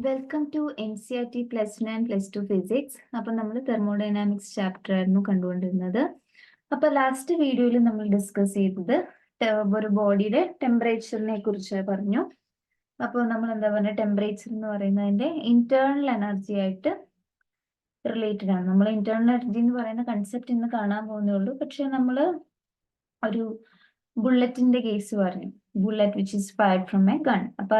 Welcome to NCERT +1 and +2 physics. അപ്പൊ നമ്മൾ thermodynamics chapter ആയിരുന്നു കണ്ടുകൊണ്ടിരുന്നത്. അപ്പൊ ലാസ്റ്റ് വീഡിയോയിൽ നമ്മൾ ഡിസ്കസ് ചെയ്തത് ഒരു ബോഡിയുടെ ടെമ്പറേച്ചറിനെ കുറിച്ച് പറഞ്ഞു. അപ്പോൾ നമ്മൾ എന്താ പറഞ്ഞ ടെമ്പറേച്ചർ എന്ന് പറയുന്നതിന്റെ ഇന്റേണൽ എനർജി ആയിട്ട് റിലേറ്റഡ് ആണ്. നമ്മൾ ഇന്റേണൽ എനർജി എന്ന് പറയുന്ന കൺസെപ്റ്റ് ഇന്ന് കാണാൻ പോകുന്നേ ഉള്ളൂ. പക്ഷെ നമ്മൾ ഒരു ബുള്ളറ്റിന്റെ കേസ് പറഞ്ഞു, bullet which is fired from A gun. അപ്പൊ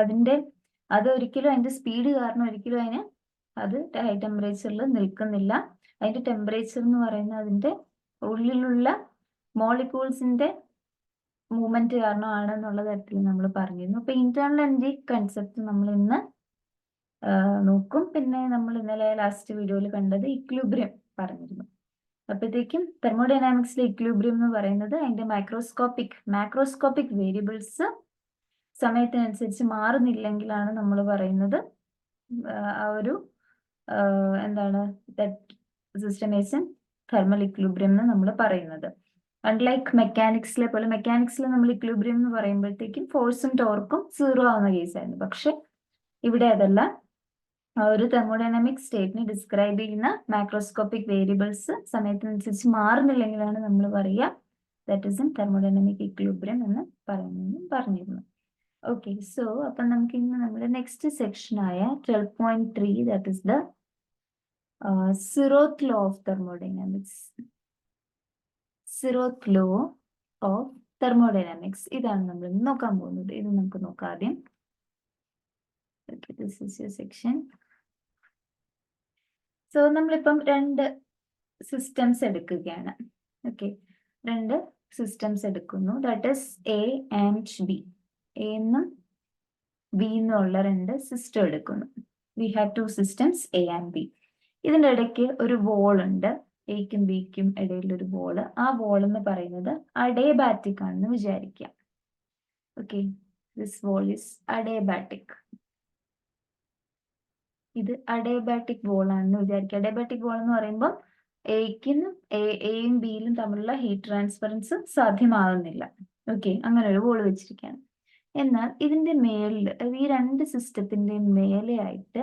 അതൊരിക്കലും അതിന്റെ സ്പീഡ് കാരണം ഒരിക്കലും അത് ഹൈ ടെമ്പറേച്ചറിൽ നിൽക്കുന്നില്ല. അതിന്റെ ടെമ്പറേച്ചർ എന്ന് പറയുന്നത് അതിന്റെ ഉള്ളിലുള്ള മോളിക്യൂൾസിന്റെ മൂവ്മെന്റ് കാരണമാണ് എന്നുള്ള തരത്തിൽ നമ്മൾ പറഞ്ഞിരുന്നു. അപ്പൊ ഇന്റേണൽ എനർജി കൺസെപ്റ്റ് നമ്മൾ ഇന്ന് നോക്കും. പിന്നെ നമ്മൾ ഇന്നലെ ലാസ്റ്റ് വീഡിയോയിൽ കണ്ടത് ഇക്വിലിബ്രിയം പറഞ്ഞിരുന്നു. അപ്പോഴത്തേക്കും തെർമോഡൈനാമിക്സിലെ ഇക്വിലിബ്രിയം എന്ന് പറയുന്നത് അതിന്റെ മാക്രോസ്കോപ്പിക് വേരിയബിൾസ് സമയത്തിനനുസരിച്ച് മാറുന്നില്ലെങ്കിലാണ് നമ്മൾ പറയുന്നത് ആ ഒരു എന്താണ് system is in thermal equilibrium എന്ന് നമ്മൾ പറയുന്നത്. അൺലൈക്ക് മെക്കാനിക്സിലെ പോലെ, മെക്കാനിക്സിൽ നമ്മൾ ഇക്വിലിബ്രിയം എന്ന് പറയുമ്പോഴത്തേക്കും ഫോഴ്സും ടോർക്കും 0 ആവുന്ന കേസായിരുന്നു. പക്ഷെ ഇവിടെ അതല്ല. ഒരു തെർമോഡൈനാമിക് സ്റ്റേറ്റിനെ ഡിസ്ക്രൈബ് ചെയ്യുന്ന മാക്രോസ്കോപ്പിക് വേരിയബിൾസ് സമയത്തിനനുസരിച്ച് മാറുന്നില്ലെങ്കിലാണ് നമ്മൾ പറയുക that is in thermodynamic equilibrium എന്ന് പറഞ്ഞിരുന്നു. ഓക്കെ, സോ അപ്പൊ നമുക്ക് ഇന്ന് നമ്മുടെ നെക്സ്റ്റ് സെക്ഷൻ ആയ 12.3 that is the zeroth law of thermodynamics. Zeroth law of thermodynamics ഇതാണ് നമ്മൾ നോക്കാൻ പോകുന്നത്. ഇത് നമുക്ക് നോക്കാം ആദ്യം. This is your section. So നമ്മളിപ്പം രണ്ട് സിസ്റ്റംസ് എടുക്കുകയാണ്. ഓക്കെ, രണ്ട് സിസ്റ്റംസ് എടുക്കുന്നു. That is A and B. A എന്നും ബി എന്നുള്ള രണ്ട് സിസ്റ്റം എടുക്കുന്നു. We have two systems A and B. ഇതിൻ്റെ ഇടയ്ക്ക് ഒരു വോൾ ഉണ്ട്. എക്കും ബിക്കും ഇടയിൽ ഒരു വോള്. ആ വോൾ എന്ന് പറയുന്നത് അഡേബാറ്റിക് ആണെന്ന് വിചാരിക്കാം. Okay, this wall is adiabatic. ഇത് അഡേബാറ്റിക് വോൾ ആണെന്ന് വിചാരിക്കുക. അഡേബാറ്റിക് വോൾ എന്ന് പറയുമ്പോൾ എയും ബിയിലും തമ്മിലുള്ള ഹീറ്റ് ട്രാൻസ്ഫറൻസ് സാധ്യമാകുന്നില്ല. ഓക്കെ, അങ്ങനെ ഒരു വോൾ വെച്ചിരിക്കുകയാണ്. എന്നാൽ ഇതിന്റെ മേലിൽ, ഈ രണ്ട് സിസ്റ്റത്തിന്റെ മേലെയായിട്ട്,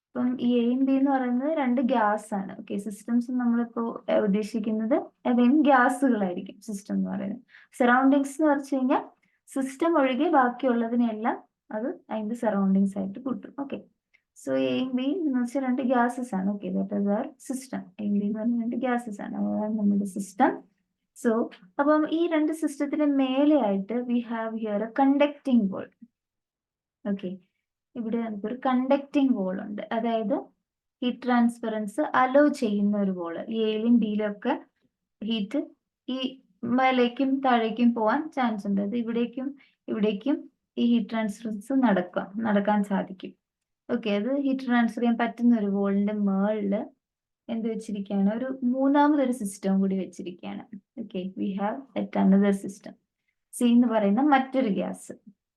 ഇപ്പം ഈ എയും ബി എന്ന് പറയുന്നത് രണ്ട് ഗ്യാസ് ആണ്. ഓക്കെ, സിസ്റ്റംസ് നമ്മളിപ്പോ ഉദ്ദേശിക്കുന്നത് ഏതെങ്കിലും ഗ്യാസുകളായിരിക്കും സിസ്റ്റം എന്ന് പറയുന്നത്. സറൗണ്ടിങ്സ് എന്ന് വെച്ച് കഴിഞ്ഞാൽ സിസ്റ്റം ഒഴികെ ബാക്കിയുള്ളതിനെല്ലാം അത് അതിന്റെ സറൗണ്ടിങ്സ് ആയിട്ട് കൂട്ടും. ഓക്കെ, സോ എയും ബി എന്ന് വെച്ചാൽ രണ്ട് ഗ്യാസസ് ആണ്. Okay, that is our system. എയും ബി എന്ന് പറഞ്ഞ രണ്ട് ഗ്യാസസ് ആണ്, അതാണ് നമ്മുടെ സിസ്റ്റം. സോ അപ്പം ഈ രണ്ട് സിസ്റ്റത്തിന് മേലെയായിട്ട് we have here a conducting wall. Okay, ഇവിടെ നമുക്കൊരു കണ്ടക്ടിങ് വോൾ ഉണ്ട്. അതായത് ഹീറ്റ് ട്രാൻസ്ഫറൻസ് അലോ ചെയ്യുന്ന ഒരു വോള്. എയിലും ബിയിലും ഒക്കെ ഹീറ്റ് ഈ മേലേക്കും താഴേക്കും പോകാൻ ചാൻസ് ഉണ്ട്. അത് ഇവിടേക്കും ഈ ഹീറ്റ് ട്രാൻസ്ഫറൻസ് നടക്കാൻ സാധിക്കും. ഓക്കെ, അത് ഹീറ്റ് ട്രാൻസ്ഫർ ചെയ്യാൻ പറ്റുന്ന ഒരു വോളിന്റെ മേളില് എന്ത് വെച്ചിരിക്കുകയാണ്, ഒരു മൂന്നാമതൊരു സിസ്റ്റം കൂടി വെച്ചിരിക്കുകയാണ്. Okay, we have at another system. C എന്ന് പറയുന്ന മറ്റൊരു ഗ്യാസ്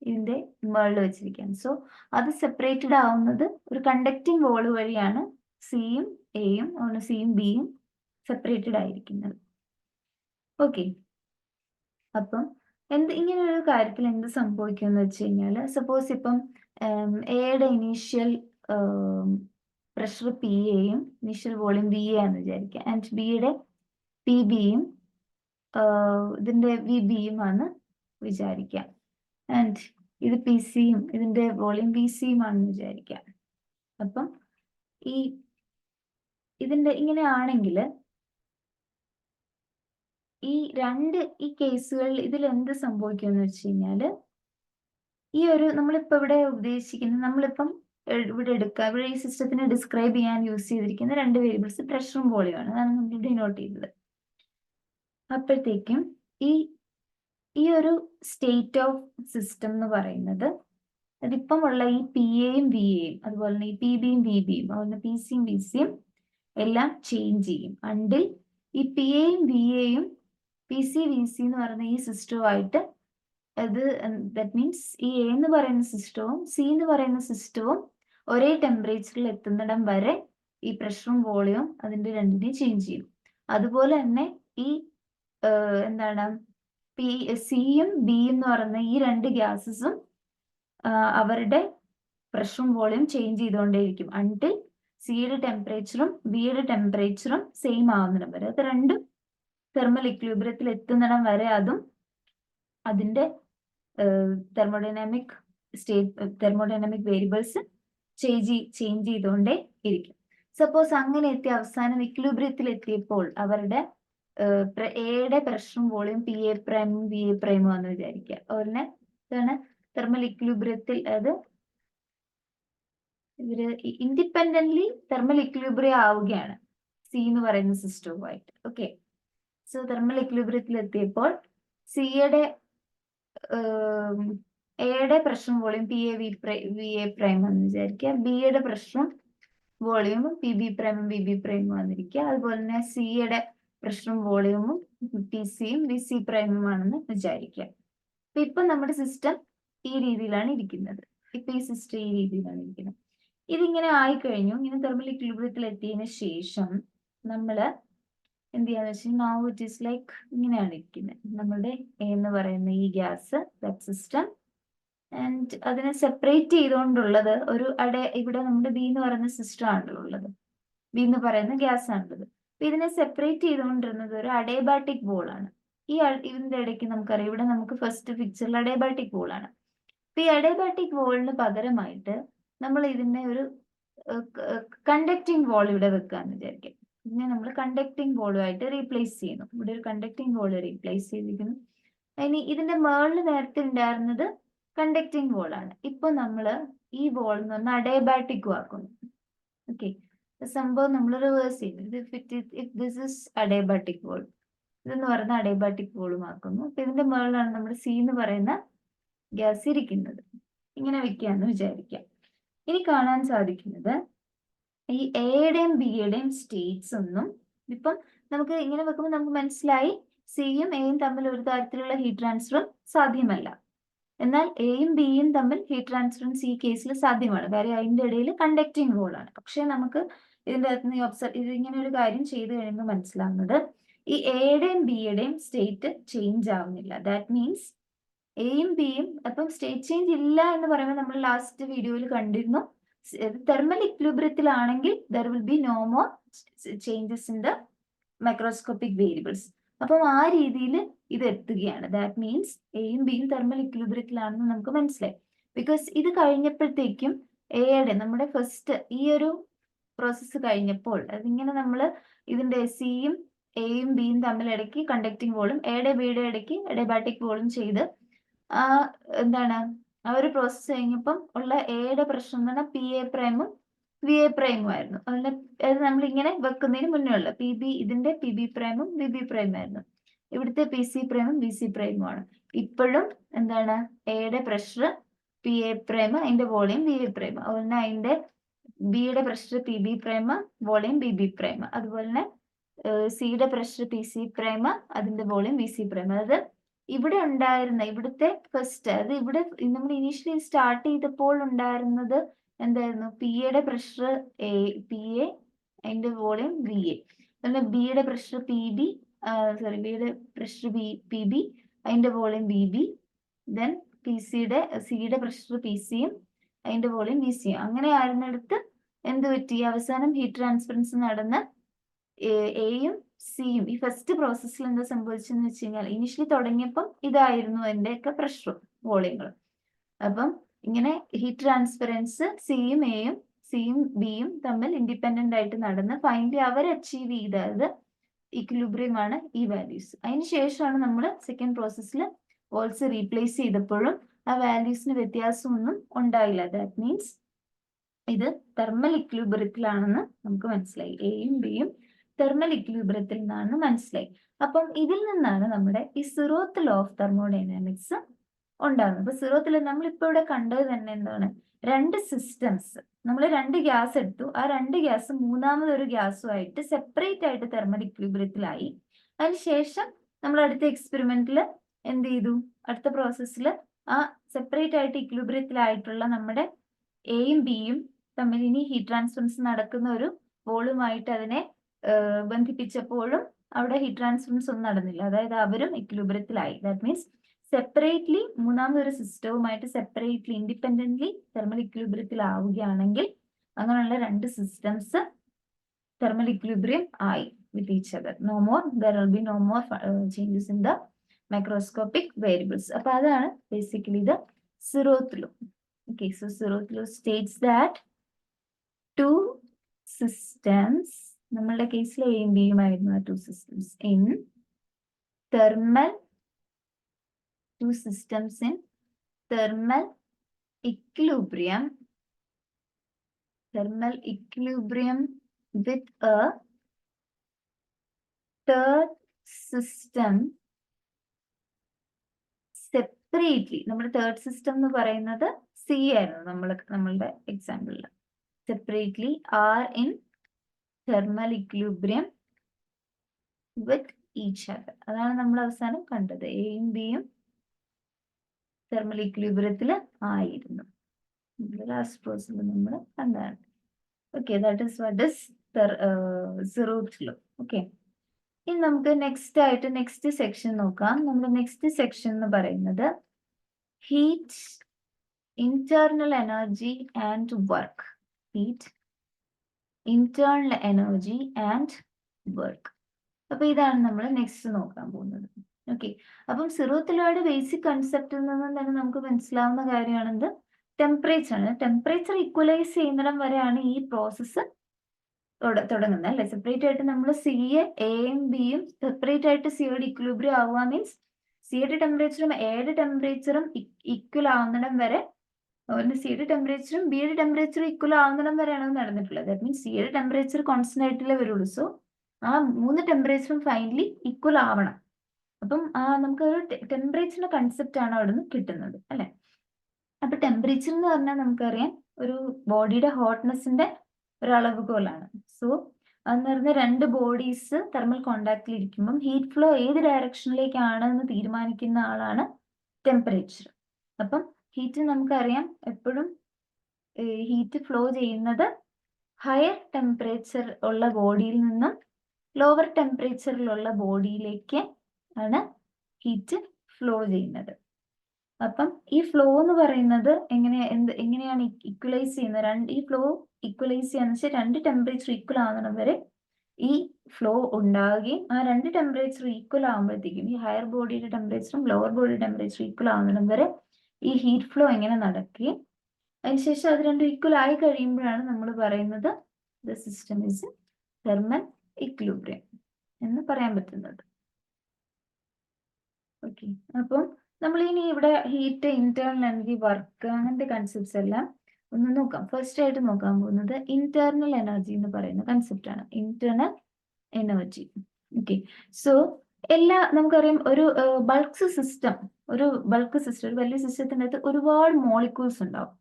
ഇതിന്റെ മേളിൽ വെച്ചിരിക്കുകയാണ്. സോ അത് സെപ്പറേറ്റഡ് ആവുന്നത് ഒരു കണ്ടക്ടിങ് വോൾ വഴിയാണ്. സിയും ബിയും സെപ്പറേറ്റഡ് ആയിരിക്കുന്നത്. ഓക്കെ, അപ്പം ഇങ്ങനെ ഒരു കാര്യത്തിൽ എന്ത് സംഭവിക്കും എന്ന് വെച്ച് കഴിഞ്ഞാൽ, സപ്പോസ് ഇപ്പം എയുടെ ഇനീഷ്യൽ പ്രഷർ പി എയും ഇനീഷ്യൽ വോളിയം വി എ ആണെന്ന് വിചാരിക്കാം. ആൻഡ് ബിയുടെ പി ബിയും ഇതിന്റെ വി ബിയും ആണ് വിചാരിക്കാം. ആൻഡ് ഇത് പി സിയും ഇതിന്റെ വോളിയം വി സിയും ആണെന്ന് വിചാരിക്കാം. അപ്പം ഇതിന്റെ ഇങ്ങനെയാണെങ്കിൽ ഈ കേസുകളിൽ ഇതിൽ എന്ത് സംഭവിക്കുമെന്ന് വെച്ച് കഴിഞ്ഞാൽ, നമ്മളിപ്പോ ഇവിടെ നമ്മളിപ്പം ഇവിടെ ഈ സിസ്റ്റത്തിനെ ഡിസ്ക്രൈബ് ചെയ്യാൻ യൂസ് ചെയ്തിരിക്കുന്ന രണ്ട് വേരിയബിൾസ് പ്രഷറും വോളിയം ആണ്. അതാണ് നമ്മൾ ഡിനോട്ട് ചെയ്തത്. അപ്പോഴത്തേക്കും ഈ ഒരു സ്റ്റേറ്റ് ഓഫ് സിസ്റ്റം എന്ന് പറയുന്നത്, അതിപ്പം ഉള്ള ഈ പി എയും വി എയും അതുപോലെ തന്നെ ഈ പി ബിയും വി ബിയും അതുപോലെ പി സിയും വി സിയും എല്ലാം ചേഞ്ച് ചെയ്യും അണ്ടിൽ ഈ പി എയും വി എയും പി സി വി സി എന്ന് പറയുന്ന ഈ സിസ്റ്റവുമായിട്ട് ദാറ്റ് മീൻസ് ഈ എ എന്ന് പറയുന്ന സിസ്റ്റവും സി എന്ന് പറയുന്ന സിസ്റ്റവും ഒരേ ടെമ്പറേച്ചറിൽ എത്തുന്നിടം വരെ ഈ പ്രഷറും വോളിയവും അതിന്റെ രണ്ടിനെയും ചേഞ്ച് ചെയ്യും. അതുപോലെ തന്നെ ഈ സിയും ബിയും എന്ന് പറയുന്ന ഈ രണ്ട് ഗ്യാസസും അവരുടെ പ്രഷറും വോളിയം ചേഞ്ച് ചെയ്തുകൊണ്ടേയിരിക്കും അൺടിൽ സിയുടെ ടെമ്പറേച്ചറും ബിയുടെ ടെമ്പറേച്ചറും സെയിം ആവുന്നിടം വരെ. അത് രണ്ടും തെർമൽ ഇക്വിലിബ്രിയത്തിൽ എത്തുന്നിടം വരെ അതും അതിന്റെ തെർമോഡൈനാമിക് വേരിയബിൾസ് ചേഞ്ച് ചെയ്തുകൊണ്ടേ ഇരിക്കും. സപ്പോസ് അങ്ങനെ എത്തി അവസാനം ഇക്വിലിബ്രിയത്തിൽ എത്തിയപ്പോൾ അവരുടെ എയുടെ പ്രഷറും വോളിയം പി എ പ്രൈമും ബി എ പ്രൈമും ആണെന്ന് വിചാരിക്കുക. ഉടനെ ഇതാണ് തെർമൽ ഇക്വിലിബ്രിയത്തിൽ, അത് ഇവര് ഇൻഡിപെൻഡന്റ്ലി തെർമൽ ഇക്വിലിബ്രിയം ആവുകയാണ് സി എന്ന് പറയുന്ന സിസ്റ്റവുമായിട്ട്. ഓക്കെ, സോ തെർമൽ ഇക്വിലിബ്രിയത്തിൽ എത്തിയപ്പോൾ സിയുടെ എയുടെ പ്രഷറും volume P A V A prime എന്ന് വിചാരിക്കുക. ബിയുടെ പ്രഷറും വോളിയമും പി ബി പ്രൈമും ബി ബി പ്രൈമും വന്നിരിക്കുക. അതുപോലെ തന്നെ സിയുടെ പ്രഷറും വോളിയമും പി സിയും ബി സി പ്രൈമും ആണെന്ന് വിചാരിക്കുക. അപ്പൊ ഇപ്പൊ നമ്മുടെ സിസ്റ്റം ഈ രീതിയിലാണ് ഇരിക്കുന്നത്. ഇപ്പൊ ഈ സിസ്റ്റം ഈ രീതിയിലാണ് ഇരിക്കുന്നത്. ഇതിങ്ങനെ ആയിക്കഴിഞ്ഞു. ഇങ്ങനെ തെർമൽ ഇക്വിലിബ്രിയത്തിൽ എത്തിയതിനു ശേഷം നമ്മള് എന്ത് ചെയ്യാന്ന് വെച്ചാൽ നൗ ഇറ്റ് ഈസ് ലൈക്ക് ഇങ്ങനെയാണ് ഇരിക്കുന്നത്. നമ്മുടെ എ എന്ന് പറയുന്ന ഈ ഗ്യാസ് ദാറ്റ് സിസ്റ്റം ആൻഡ് അതിനെ സെപ്പറേറ്റ് ചെയ്തുകൊണ്ടുള്ളത് ഒരു ഇവിടെ നമ്മുടെ ബി എന്ന് പറയുന്ന സിസ്റ്റം ആണല്ലോ ഉള്ളത്, ബി എന്ന് പറയുന്ന ഗ്യാസ് ആണുള്ളത്. അപ്പൊ ഇതിനെ സെപ്പറേറ്റ് ചെയ്തുകൊണ്ടിരുന്നത് ഒരു അഡേബാറ്റിക് ബോൾ ആണ്. ഇതിന്റെ ഇടയ്ക്ക് നമുക്കറിയാം, ഇവിടെ നമുക്ക് ഫസ്റ്റ് പിക്ചറിൽ അഡേബാറ്റിക് ബോൾ ആണ്. അപ്പൊ ഈ അഡേബാറ്റിക് ബോളിന് പകരമായിട്ട് നമ്മൾ ഇതിനെ ഒരു കണ്ടക്ടിങ് ബോൾ ഇവിടെ വെക്കാന്ന് വിചാരിക്കാം. ഇതിനെ നമ്മൾ കണ്ടക്ടിങ് ബോളുമായിട്ട് റീപ്ലേസ് ചെയ്യുന്നു. ഇവിടെ ഒരു കണ്ടക്ടിങ് ബോൾ റീപ്ലേസ് ചെയ്തിരിക്കുന്നു. ഇനി ഇതിന്റെ മേളിൽ നേരത്തെ ഉണ്ടായിരുന്നത് കണ്ടക്ടിങ് ബോൾ ആണ്. ഇപ്പൊ നമ്മള് ഈ ബോൾ എന്ന് പറഞ്ഞാൽ അഡേബാറ്റിക് ആക്കുന്നു. ഓക്കെ, സംഭവം നമ്മൾ റിവേഴ്സ് ചെയ്യുന്നു. If this is adiabatic ball, ഇതെന്ന് പറയുന്ന അഡേബാറ്റിക് ബോളും ആക്കുന്നു. അപ്പൊ ഇതിന്റെ മേളിലാണ് നമ്മുടെ സി എന്ന് പറയുന്ന ഗ്യാസ് ഇരിക്കുന്നത്. ഇങ്ങനെ വെക്കാന്ന് വിചാരിക്കാം. ഇനി കാണാൻ സാധിക്കുന്നത് ഈ എയുടെയും ബിയുടെയും സ്റ്റേറ്റ്സ് ഒന്നും ഇപ്പം നമുക്ക് ഇങ്ങനെ വെക്കുമ്പോൾ നമുക്ക് മനസ്സിലായി സിയും എയും തമ്മിൽ ഒരു തരത്തിലുള്ള ഹീറ്റ് ട്രാൻസ്ഫറും സാധ്യമല്ല. എന്നാൽ എയും ബിയും തമ്മിൽ ഹീറ്റ് ട്രാൻസ്ഫറൻസ് ഈ കേസിൽ സാധ്യമാണ്. കാര്യം അതിന്റെ ഇടയിൽ കണ്ടക്ടിങ് ബോൾ ആണ്. പക്ഷെ നമുക്ക് ഇതിന്റെ അകത്ത് നിന്ന് ഇതിങ്ങനെ ഒരു കാര്യം ചെയ്തു കഴിയുമ്പോൾ മനസ്സിലാവുന്നത് ഈ എയുടെയും ബിയുടെയും സ്റ്റേറ്റ് ചേഞ്ച് ആവുന്നില്ല. ദാറ്റ് മീൻസ് എയും ബിയും അപ്പം സ്റ്റേറ്റ് ചേഞ്ച് ഇല്ല എന്ന് പറയുമ്പോൾ നമ്മൾ ലാസ്റ്റ് വീഡിയോയിൽ കണ്ടിരുന്നു തെർമൽ ഇക്വിലിബ്രിയത്തിലാണെങ്കിൽ there will be no more changes in the microscopic variables. അപ്പം ആ രീതിയിൽ ഇത് എത്തുകയാണ്. ദാറ്റ് മീൻസ് എയും ബിയും തെർമൽ ഇക്വിലിബ്രിയത്തിലാണെന്ന് നമുക്ക് മനസ്സിലായി. ബിക്കോസ് ഇത് കഴിഞ്ഞപ്പോഴത്തേക്കും എയുടെ നമ്മുടെ ഫസ്റ്റ് ഈ ഒരു പ്രോസസ്സ് കഴിഞ്ഞപ്പോൾ അതിങ്ങനെ നമ്മൾ ഇതിന്റെ സിയും എയും ബിയും തമ്മിൽ ഇടയ്ക്ക് കണ്ടക്ടിങ് ബോളും എയുടെ ബിയുടെ ഇടയ്ക്ക് അഡേബാറ്റിക് ബോളും ചെയ്ത് എന്താണ് ആ ഒരു പ്രോസസ്സ് കഴിഞ്ഞപ്പം ഉള്ള എയുടെ പ്രശ്നം എന്ന് പറഞ്ഞാൽ പി എ പ്രൈമും വി എ പ്രൈമും ആയിരുന്നു. അതുപോലെ അത് നമ്മൾ ഇങ്ങനെ വെക്കുന്നതിന് മുന്നേ ഉള്ള ഇതിന്റെ പി ബി പ്രൈമും ബി ബി പ്രൈമും ആയിരുന്നു. ഇവിടുത്തെ പി സി പ്രൈമും ബി സി പ്രൈമും ആണ്. ഇപ്പോഴും എന്താണ് എയുടെ പ്രഷർ പി എ പ്രൈം, അതിന്റെ വോളിയം ബി എ പ്രൈം. അതുപോലെ തന്നെ അതിന്റെ ബിയുടെ pressure P B prime, volume B B prime. അതുപോലെ തന്നെ സിയുടെ പ്രഷർ പി സി പ്രൈം, അതിന്റെ വോളിയം ബി സി പ്രൈം. അതായത് ഇവിടെ ഉണ്ടായിരുന്ന ഇവിടുത്തെ ഫസ്റ്റ് അത് ഇവിടെ നമ്മൾ ഇനീഷ്യലി സ്റ്റാർട്ട് ചെയ്തപ്പോൾ ഉണ്ടായിരുന്നത് എന്തായിരുന്നു? പി എയുടെ പ്രഷർ പി എ, അതിന്റെ വോളിയം വി എ. അതുപോലെ ബിയുടെ പ്രഷർ പി ബി, ബിയുടെ പ്രഷർ പി ബി, അതിന്റെ വോളിയം ബി ബി. ദെൻ സിയുടെ പ്രഷർ പി സിയും അതിന്റെ വോളിയം ബി സിയും. അങ്ങനെ ആയിരുന്നിടത്ത് എന്ത് പറ്റി? അവസാനം ഹീറ്റ് ട്രാൻസ്ഫറൻസ് നടന്ന് എയും സിയും ഈ ഫസ്റ്റ് പ്രോസസ്സിൽ എന്താ സംഭവിച്ചെന്ന് വെച്ച് കഴിഞ്ഞാൽ ഇനിഷ്യലി തുടങ്ങിയപ്പം ഇതായിരുന്നു അതിന്റെയൊക്കെ പ്രഷറും വോളിയങ്ങളും. അപ്പം ഇങ്ങനെ ഹീറ്റ് ട്രാൻസ്ഫറൻസ് സിയും ബിയും തമ്മിൽ ഇൻഡിപെൻഡന്റ് ആയിട്ട് നടന്ന് ഫൈനലി അവർ അച്ചീവ് ചെയ്തത് ഇക്വിലിബ്രിയം ആണ് ഈ വാല്യൂസ്. അതിന് ശേഷമാണ് നമ്മൾ സെക്കൻഡ് പ്രോസസ്സിൽ വോൾസ് റീപ്ലേസ് ചെയ്തപ്പോഴും ആ വാല്യൂസിന് വ്യത്യാസമൊന്നും ഉണ്ടായില്ല. ദാറ്റ് മീൻസ് ഇത് തെർമൽ ഇക്വിലിബ്രിയത്തിലാണെന്ന് നമുക്ക് മനസ്സിലായി. എയും ബിയും തെർമൽ ഇക്വിലിബ്രിയത്തിൽ നിന്നാണ് മനസ്സിലായി. അപ്പം ഇതിൽ നിന്നാണ് നമ്മുടെ ഈ സീറോത്ത് ലോ ഓഫ് തെർമോഡൈനാമിക്സ് ഉണ്ടാകുന്നത്. അപ്പൊ സീറോത്തിൽ നമ്മളിപ്പോ ഇവിടെ കണ്ടത് തന്നെ എന്താണ്? രണ്ട് സിസ്റ്റംസ്, നമ്മൾ രണ്ട് ഗ്യാസ് എടുത്തു. ആ രണ്ട് ഗ്യാസ് മൂന്നാമതൊരു ഗ്യാസുമായിട്ട് സെപ്പറേറ്റ് ആയിട്ട് തെർമൽ ഇക്വിലിബ്രിയത്തിലായി. അതിനുശേഷം നമ്മൾ അടുത്ത എക്സ്പെരിമെന്റിൽ എന്ത് ചെയ്തു? അടുത്ത പ്രോസസ്സിൽ ആ സെപ്പറേറ്റ് ആയിട്ട് ഇക്വിലിബ്രിയത്തിലായിട്ടുള്ള നമ്മുടെ എയും ബിയും തമ്മിൽ ഇനി ഹീറ്റ് ട്രാൻസ്ഫറൻസ് നടക്കുന്ന ഒരു ബോളുമായിട്ട് അതിനെ ബന്ധിപ്പിച്ചപ്പോഴും അവിടെ ഹീറ്റ് ട്രാൻസ്ഫറൻസ് ഒന്നും നടന്നില്ല. അതായത് അവരും ഇക്വിലിബ്രിയത്തിലായി. ദാറ്റ് മീൻസ് സെപ്പറേറ്റ്ലി മൂന്നാമതൊരു സിസ്റ്റവുമായിട്ട് സെപ്പറേറ്റ്ലി ഇൻഡിപെൻഡന്റ്ലി തെർമൽ ഇക്വിലിബ്രിയത്തിൽ ആവുകയാണെങ്കിൽ അങ്ങനെയുള്ള രണ്ട് സിസ്റ്റംസ് thermal equilibrium ആയി with each other. No more, there will be no more changes in the microscopic variables. അപ്പോൾ അതാണ് basically the zeroth law. Okay, so zeroth law states that two systems, നമ്മളുടെ കേസിൽ എയും ബിയും ആയിരുന്നു ആ two systems in thermal, two systems in thermal equilibrium with a third system separately. നമ്മുടെ third system എന്ന് പറയുന്നത് സി ആയിരുന്നു നമ്മളുടെ എക്സാമ്പിളിൽ. Separately are in thermal equilibrium with each other. അതാണ് നമ്മൾ അവസാനം കണ്ടത്. എയും ബിയും തെർമൽ ഇക്വിലിബ്രിയത്തിൽ ആയിരുന്നു. ലാസ്റ്റ് പ്രോസസ്സിൽ നമ്മൾ കണ്ടതാണ്. Okay, that is what is the zeroth law. Okay. ഇനി നമുക്ക് നെക്സ്റ്റ് സെക്ഷൻ നോക്കാം. നമ്മുടെ നെക്സ്റ്റ് സെക്ഷൻ എന്ന് പറയുന്നത് heat, internal energy and work. Heat, internal energy and work. അപ്പൊ ഇതാണ് നമ്മൾ നെക്സ്റ്റ് നോക്കാൻ പോകുന്നത്. ഓക്കെ, അപ്പം zeroth lawയുടെ ബേസിക് കൺസെപ്റ്റിൽ നിന്നും തന്നെ നമുക്ക് മനസ്സിലാവുന്ന കാര്യമാണെന്ത്, ടെമ്പറേച്ചർ ആണ്. ടെമ്പറേച്ചർ ഈക്വലൈസ് ചെയ്യുന്നിടം വരെയാണ് ഈ പ്രോസസ്സ് തുടങ്ങുന്നത് അല്ലെ. സെപ്പറേറ്റ് ആയിട്ട് നമ്മൾ എയും ബിയും സെപ്പറേറ്റ് ആയിട്ട് സിയുടെ ഇക്വിലിബ്രിയം ആവുക മീൻസ് സിയുടെ ടെമ്പറേച്ചറും എയുടെ ടെമ്പറേച്ചറും ഈക്വൽ ആവുന്നിടം വരെ, സിയുടെ ടെമ്പറേച്ചറും ബിയുടെ ടെമ്പറേച്ചറും ഈക്വൽ ആവുന്നിടം വരെയാണ് നടന്നിട്ടുള്ളത്. ദാറ്റ് മീൻസ് സിയുടെ ടെമ്പറേച്ചർ കോൺസ്റ്റന്റ് ആയിട്ടല്ലേ വരുള്ളൂ. സോ ആ മൂന്ന് ടെമ്പറേച്ചറും ഫൈനലി ഈക്വൽ ആവണം. അപ്പം നമുക്ക് ഒരു ടെമ്പറേച്ചറിന്റെ കൺസെപ്റ്റ് ആണ് അവിടെ നിന്ന് കിട്ടുന്നത് അല്ലെ. അപ്പൊ ടെമ്പറേച്ചർ എന്ന് പറഞ്ഞാൽ നമുക്കറിയാം ഒരു ബോഡിയുടെ ഹോട്ട്നെസിന്റെ ഒരു അളവുകോലാണ്. സോ അതെന്ന് പറഞ്ഞാൽ രണ്ട് ബോഡീസ് തെർമൽ കോണ്ടാക്റ്റിൽ ഇരിക്കുമ്പം ഹീറ്റ് ഫ്ലോ ഏത് ഡയറക്ഷനിലേക്കാണ് എന്ന് തീരുമാനിക്കുന്ന ആളാണ് ടെമ്പറേച്ചർ. അപ്പം ഹീറ്റ് നമുക്കറിയാം എപ്പോഴും ഹീറ്റ് ഫ്ലോ ചെയ്യുന്നത് ഹയർ ടെമ്പറേച്ചർ ഉള്ള ബോഡിയിൽ നിന്നും ലോവർ ടെമ്പറേച്ചറിലുള്ള ബോഡിയിലേക്ക് ആണ് ഹീറ്റ് ഫ്ലോ ചെയ്യുന്നത്. അപ്പം ഈ ഫ്ലോ എന്ന് പറയുന്നത് എങ്ങനെയാണ് ഈക്വലൈസ് ചെയ്യുന്നത്? ഈ ഫ്ലോ ഈക്വലൈസ് ചെയ്യാന്ന് വെച്ചാൽ രണ്ട് ടെമ്പറേച്ചർ ഈക്വൽ ആവുന്നത് വരെ ഈ ഫ്ലോ ഉണ്ടാവുകയും ആ രണ്ട് ടെമ്പറേച്ചർ ഈക്വൽ ആകുമ്പോഴത്തേക്കും ഈ ഹയർ ബോഡിയുടെ ടെമ്പറേച്ചറും ലോവർ ബോഡിയുടെ ടെമ്പറേച്ചർ ഈക്വൽ ആവുന്നത് വരെ ഈ ഹീറ്റ് ഫ്ലോ എങ്ങനെ നടക്കുകയും അതിനുശേഷം അത് രണ്ടും ഈക്വൽ ആയി കഴിയുമ്പോഴാണ് നമ്മൾ പറയുന്നത് the system is thermal equilibrium എന്ന് പറയാൻ പറ്റുന്നത്. ഓക്കെ, അപ്പം നമ്മൾ ഇനി ഇവിടെ ഹീറ്റ്, ഇന്റേണൽ എനർജി, വർക്ക് അങ്ങനത്തെ കൺസെപ്റ്റ്സ് എല്ലാം ഒന്ന് നോക്കാം. ഫസ്റ്റ് ആയിട്ട് നോക്കാൻ പോകുന്നത് ഇന്റേർണൽ എനർജി എന്ന് പറയുന്ന കൺസെപ്റ്റ് ആണ്. Internal energy. ഓക്കെ, സോ നമുക്കറിയാം ഒരു ബൾക്ക് സിസ്റ്റം, ഒരു വലിയ സിസ്റ്റത്തിൻ്റെ അകത്ത് ഒരുപാട് മോളിക്യൂൾസ് ഉണ്ടാവും.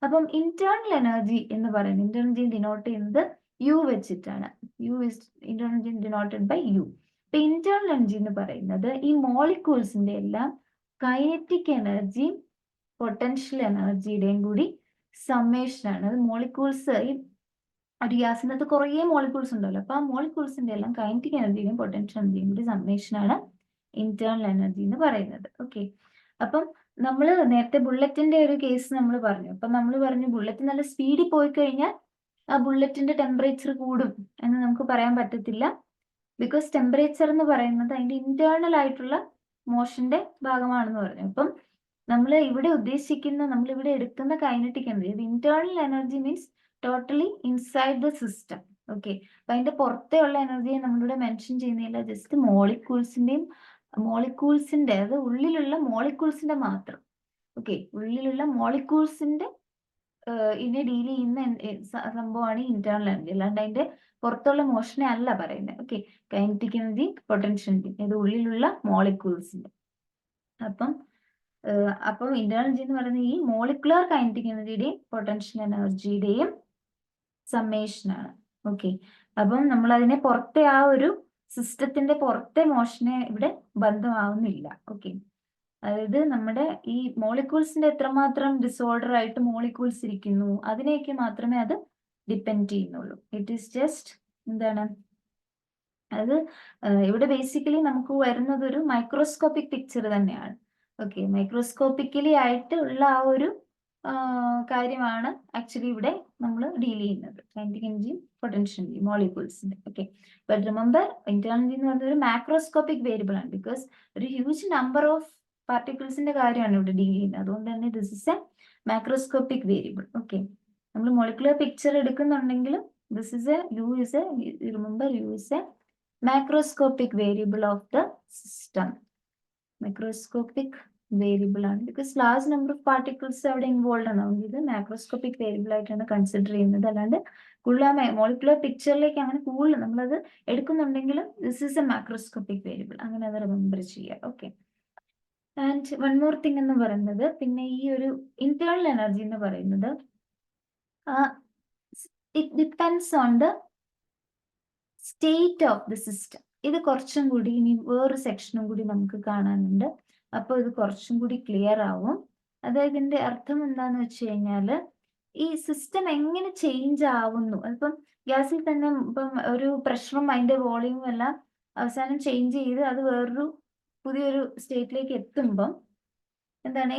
അപ്പം ഇന്റേർണൽ എനർജി എന്ന് പറയുന്നത്, ഇന്റേർണൽ എനർജി ഡിനോട്ട് ചെയ്യുന്നത് യു വെച്ചിട്ടാണ്. U is internal energy denoted by U. ഇപ്പൊ ഇന്റേർണൽ എനർജി എന്ന് പറയുന്നത് ഈ മോളിക്യൂൾസിന്റെ എല്ലാം കൈനറ്റിക് എനർജിയും പൊട്ടൻഷ്യൽ എനർജിയുടെയും കൂടി സമ്മേഷൻ ആണ്. അത് മോളിക്യൂൾസ്, ഈ ഒരു ഗ്യാസിൻ്റെ അകത്ത് കുറേ മോളിക്യൂൾസ് ഉണ്ടല്ലോ, അപ്പൊ ആ മോളിക്യൂൾസിന്റെ എല്ലാം കൈനറ്റിക് എനർജിയുടെയും പൊട്ടൻഷ്യൽ എനർജിയും കൂടി സമ്മേഷൻ ആണ് ഇന്റേർണൽ എനർജി എന്ന് പറയുന്നത്. ഓക്കെ, അപ്പം നമ്മൾ നേരത്തെ ബുള്ളറ്റിന്റെ ഒരു കേസ് നമ്മൾ പറഞ്ഞു. അപ്പൊ നമ്മൾ പറഞ്ഞു ബുള്ളറ്റ് നല്ല സ്പീഡിൽ പോയി കഴിഞ്ഞാൽ ആ ബുള്ളറ്റിന്റെ ടെമ്പറേച്ചർ കൂടും എന്ന് നമുക്ക് പറയാൻ പറ്റത്തില്ല. ബിക്കോസ് ടെമ്പറേച്ചർ എന്ന് പറയുന്നത് അതിന്റെ ഇന്റേർണൽ ആയിട്ടുള്ള മോഷന്റെ ഭാഗമാണെന്ന് പറഞ്ഞു. അപ്പം നമ്മൾ ഇവിടെ എടുക്കുന്ന kinetic energy, internal energy means totally inside the system. Okay, അപ്പൊ അതിന്റെ പുറത്തെ ഉള്ള എനർജിയെ നമ്മളിവിടെ മെൻഷൻ ചെയ്യുന്നില്ല, ജസ്റ്റ് മോളിക്യൂൾസിന്റെ അത് ഉള്ളിലുള്ള മോളിക്യൂൾസിന്റെ മാത്രം. ഓക്കെ, ഉള്ളിലുള്ള മോളിക്യൂൾസിന്റെ ഇതിനെ ഡീൽ ചെയ്യുന്ന സംഭവമാണ് ഇന്റേർണൽ എനർജി. അല്ലാണ്ട് അതിന്റെ പുറത്തുള്ള മോഷനെ അല്ല പറയുന്നത്. Okay, kinetic energy, potential energy, ഇത് ഉള്ളിലുള്ള മോളിക്യൂൾസിന്റെ. അപ്പം ഇന്റേർണൽ എനർജി എന്ന് പറയുന്നത് ഈ മോളിക്കുലർ കൈനറ്റിക് എനർജിയുടെയും പൊട്ടൻഷ്യൽ എനർജിയുടെയും സമ്മേഷനാണ്. ഓക്കെ, അപ്പം നമ്മൾ അതിനെ പുറത്തെ ആ ഒരു സിസ്റ്റത്തിന്റെ പുറത്തെ മോഷനെ ഇവിടെ ബന്ധമാവുന്നില്ല. ഓക്കെ, അതായത് നമ്മുടെ ഈ മോളിക്യൂൾസിന്റെ എത്രമാത്രം ഡിസോർഡർ ആയിട്ട് മോളിക്യൂൾസ് ഇരിക്കുന്നു അതിനെയൊക്കെ മാത്രമേ അത് ഡിപ്പെൻഡ് ചെയ്യുന്നുള്ളൂ. ഇറ്റ് ഈസ് ജസ്റ്റ് എന്താണ് അത് ഇവിടെ ബേസിക്കലി നമുക്ക് വരുന്നത് ഒരു മൈക്രോസ്കോപ്പിക് പിക്ചർ തന്നെയാണ്. ഓക്കെ, മൈക്രോസ്കോപ്പിക്കലി ആയിട്ടുള്ള ആ ഒരു കാര്യമാണ് ആക്ച്വലി ഇവിടെ നമ്മൾ ഡീൽ ചെയ്യുന്നത്, കൈനറ്റിക് എനർജി പൊട്ടൻഷ്യൽ എനർജി മോളിക്യൂൾസിന്റെ. Okay, but remember internal energy എന്ന് പറയുന്നത് ഒരു മാക്രോസ്കോപ്പിക് വേരിയബിൾ ആണ്, ബിക്കോസ് ഒരു ഹ്യൂജ് നമ്പർ ഓഫ് പാർട്ടിക്കിൾസിന്റെ കാര്യമാണ് ഇവിടെ ഡീൽ ചെയ്യുന്നത്. അതുകൊണ്ട് തന്നെ this is a macroscopic variable. Okay, നമ്മൾ മോളിക്കുലർ പിക്ചർ എടുക്കുന്നുണ്ടെങ്കിലും this is a remember U is a macroscopic variable of the system. Microscopic variable ആണ്, because large number of particles അവിടെ ഇൻവോൾവ് ആണ്. അതുകൊണ്ട് ഇത് മാക്രോസ്കോപ്പിക് വേരിയബിൾ ആയിട്ടാണ് കൺസിഡർ ചെയ്യുന്നത്. അല്ലാണ്ട് കൂടുതൽ മോളിക്കുലർ പിക്ചറിലേക്ക് അങ്ങനെ കൂടുതൽ നമ്മളത് എടുക്കുന്നുണ്ടെങ്കിലും this is a macroscopic variable, അങ്ങനെ അത് റിമെമ്പർ ചെയ്യുക. Okay, and one more thing എന്ന് പറയുന്നത്, പിന്നെ ഈ ഒരു ഇന്റേണൽ എനർജി എന്ന് പറയുന്നത് it depends on the state of the system. ഇത് കുറച്ചും കൂടി ഇനി വേറൊരു സെക്ഷനും കൂടി നമുക്ക് കാണാനുണ്ട്, അപ്പോൾ ഇത് കുറച്ചും കൂടി ക്ലിയർ ആവും. അതായത് ഇതിന്റെ അർത്ഥം എന്താന്ന് വെച്ച് കഴിഞ്ഞാല് ഈ സിസ്റ്റം എങ്ങനെ ചേഞ്ച് ആവുന്നു. അതിപ്പം ഗ്യാസിൽ തന്നെ ഇപ്പം ഒരു പ്രഷറും അതിന്റെ വോളിയവും എല്ലാം അവസാനം ചേഞ്ച് ചെയ്ത് അത് വേറൊരു പുതിയൊരു സ്റ്റേറ്റിലേക്ക് എത്തുമ്പം എന്താണ്,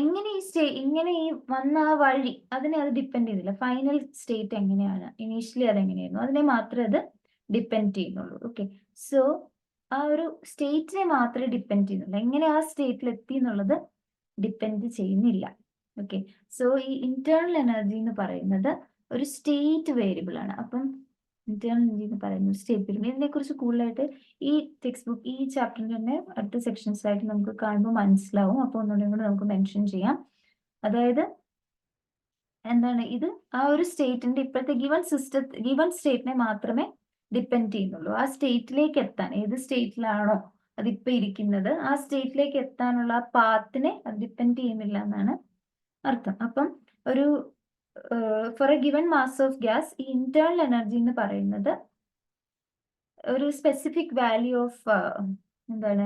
ഇങ്ങനെ ഈ വന്ന ആ വഴി അതിനെ അത് ഡിപ്പെൻഡ് ചെയ്യുന്നില്ല. ഫൈനൽ സ്റ്റേറ്റ് എങ്ങനെയാണ്, ഇനീഷ്യലി അതെങ്ങനെയായിരുന്നു, അതിനെ മാത്രമേ അത് ഡിപ്പെൻഡ് ചെയ്യുന്നുള്ളൂ. ഓക്കെ, സോ ആ ഒരു സ്റ്റേറ്റിനെ മാത്രമേ ഡിപ്പെൻഡ് ചെയ്യുന്നുള്ളൂ, എങ്ങനെ ആ സ്റ്റേറ്റിൽ എത്തി എന്നുള്ളത് ഡിപ്പെൻഡ് ചെയ്യുന്നില്ല. ഓക്കെ, സോ ഈ ഇന്റേണൽ എനർജി എന്ന് പറയുന്നത് ഒരു സ്റ്റേറ്റ് വേരിയബിൾ ആണ്. അപ്പം ഇന്റേണൽ എനർജി എന്ന് പറയുന്നത് സ്റ്റേറ്റ് വേരിയബിൾ. ഇതിനെക്കുറിച്ച് കൂടുതലായിട്ട് ഈ ടെക്സ്റ്റ് ബുക്ക് ഈ ചാപ്റ്ററിന്റെ തന്നെ അടുത്ത സെക്ഷൻസ് ആയിട്ട് നമുക്ക് കാണുമ്പോൾ മനസ്സിലാവും. അപ്പോൾ ഒന്നുകൂടെ കൂടെ നമുക്ക് മെൻഷൻ ചെയ്യാം. അതായത് എന്താണ്, ഇത് ആ ഒരു സ്റ്റേറ്റിന്റെ ഇപ്പോഴത്തെ ഗിവൺ സ്റ്റേറ്റിനെ മാത്രമേ ഡിപ്പെൻഡ് ചെയ്യുന്നുള്ളൂ. ആ സ്റ്റേറ്റിലേക്ക് എത്താൻ, ഏത് സ്റ്റേറ്റിലാണോ അതിപ്പോ ഇരിക്കുന്നത് ആ സ്റ്റേറ്റിലേക്ക് എത്താനുള്ള ആ പാത്തിനെ അത് ഡിപ്പെൻഡ് ചെയ്യുന്നില്ല എന്നാണ് അർത്ഥം. അപ്പം ഒരു for a given mass of gas ഈ ഇന്റേണൽ എനർജി എന്ന് പറയുന്നത് ഒരു സ്പെസിഫിക് വാല്യൂ ഓഫ് എന്താണ്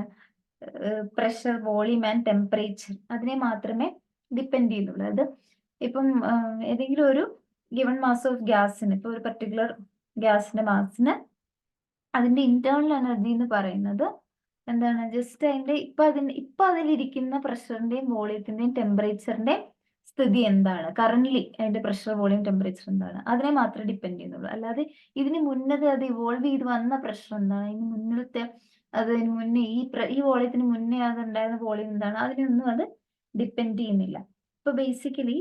പ്രഷർ, വോളിയം ആൻഡ് ടെമ്പറേച്ചർ അതിനെ മാത്രമേ ഡിപ്പെൻഡ് ചെയ്യുന്നുള്ളൂ. അത് ഇപ്പം ഏതെങ്കിലും ഒരു ഗിവൺ മാസ് ഓഫ് ഗ്യാസിന്, ഇപ്പൊ ഒരു പർട്ടിക്കുലർ ഗ്യാസിന്റെ മാസിന് അതിന്റെ ഇന്റേണൽ എനർജി എന്ന് പറയുന്നത് എന്താണ്, ജസ്റ്റ് അതിന്റെ ഇപ്പൊ അതിലിരിക്കുന്ന പ്രഷറിന്റെയും വോളിയത്തിന്റെയും ടെമ്പറേച്ചറിന്റെയും സ്ഥിതി എന്താണ്, കറന്റ്ലി അതിന്റെ പ്രഷർ, വോളിയം, ടെമ്പറേച്ചർ എന്താണ്, അതിനെ മാത്രമേ ഡിപ്പെൻഡ് ചെയ്യുന്നുള്ളൂ. അല്ലാതെ ഇതിന് മുന്നേ അത് ഇവോൾവ് ചെയ്ത് വന്ന പ്രഷർ എന്താണ്, ഇതിന് മുന്നിലത്തെ അതിന് മുന്നേ ഈ വോളിയത്തിന് മുന്നേ അത് ഉണ്ടായിരുന്ന വോളിയം എന്താണ്, അതിനൊന്നും അത് ഡിപ്പെൻഡ് ചെയ്യുന്നില്ല. ഇപ്പൊ ബേസിക്കലി